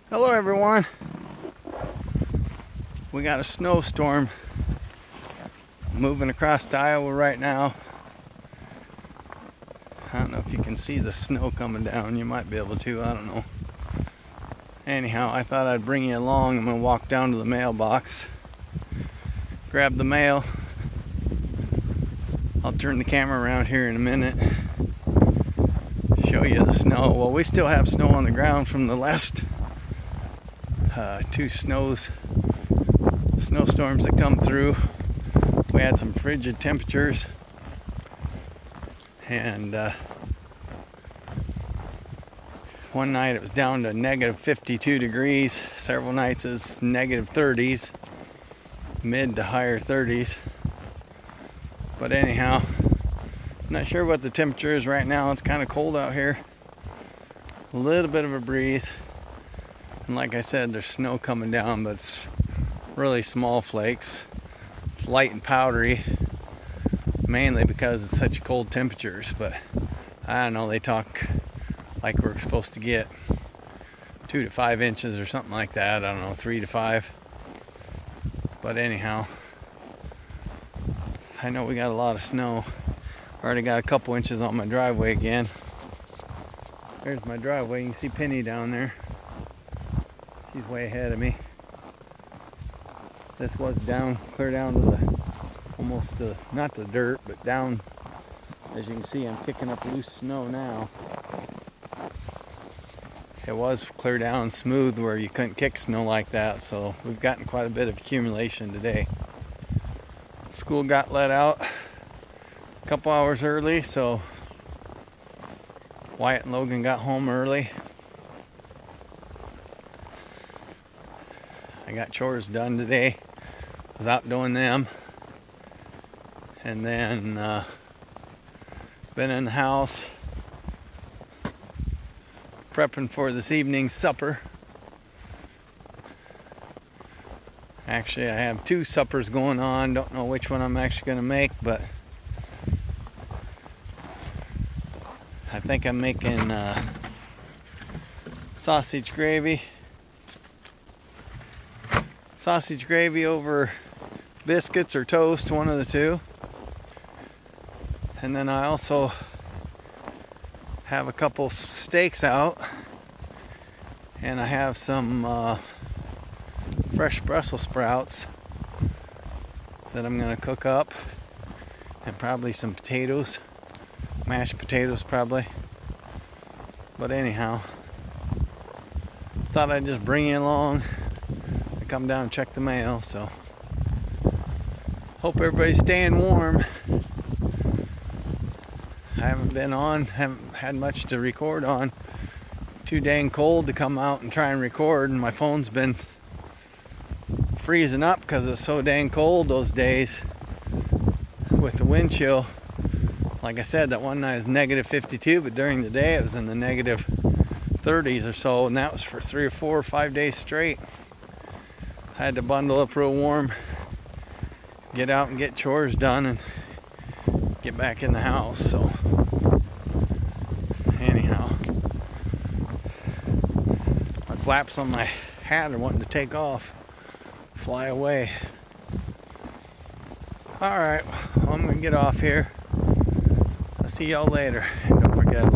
Hello everyone. We got a snowstorm moving across to Iowa right now. I don't know if you can see the snow coming down. You might be able to, I don't know. Anyhow, I thought I'd bring you along. I'm gonna walk down to the mailbox, grab the mail. I'll turn the camera around here in a minute, show you the snow. Well, we still have snow on the ground from the last two snowstorms that come through. We had some frigid temperatures, and one night it was down to negative 52 degrees. Several nights is negative 30s, mid to higher 30s. But anyhow, not sure what the temperature is right now. It's kind of cold out here. A little bit of a breeze. And like I said, there's snow coming down, but it's really small flakes. It's light and powdery, mainly because it's such cold temperatures. But I don't know, they talk like we're supposed to get 2 to 5 inches or something like that. I don't know, 3 to 5. But anyhow, I know we got a lot of snow. Already got a couple inches on my driveway again. There's my driveway. You can see Penny down there. She's way ahead of me. This was down, clear down to the, almost to, not the dirt, but down. As you can see, I'm kicking up loose snow now. It was clear down smooth where you couldn't kick snow like that, so we've gotten quite a bit of accumulation today. School got let out a couple hours early, so Wyatt and Logan got home early. I got chores done today. Was out doing them. And then been in the house prepping for this evening's supper. Actually, I have 2 suppers going on. Don't know which one I'm actually going to make, but I think I'm making sausage gravy. Sausage gravy over biscuits or toast, one of the two. And then I also have a couple steaks out, and I have some fresh Brussels sprouts that I'm gonna cook up, and probably some potatoes, mashed potatoes probably. But anyhow, thought I'd just bring you along. Come down and check the mail, so hope everybody's staying warm. I haven't had much to record on. Too dang cold to come out and try and record, and my phone's been freezing up because it's so dang cold those days with the wind chill. Like I said, that one night was negative 52, but during the day it was in the negative 30s or so, and that was for 3 or 4 or 5 days straight. I had to bundle up real warm, get out and get chores done, and get back in the house. So anyhow, my flaps on my hat are wanting to take off, fly away. Alright, well, I'm gonna get off here. I'll see y'all later. And don't forget,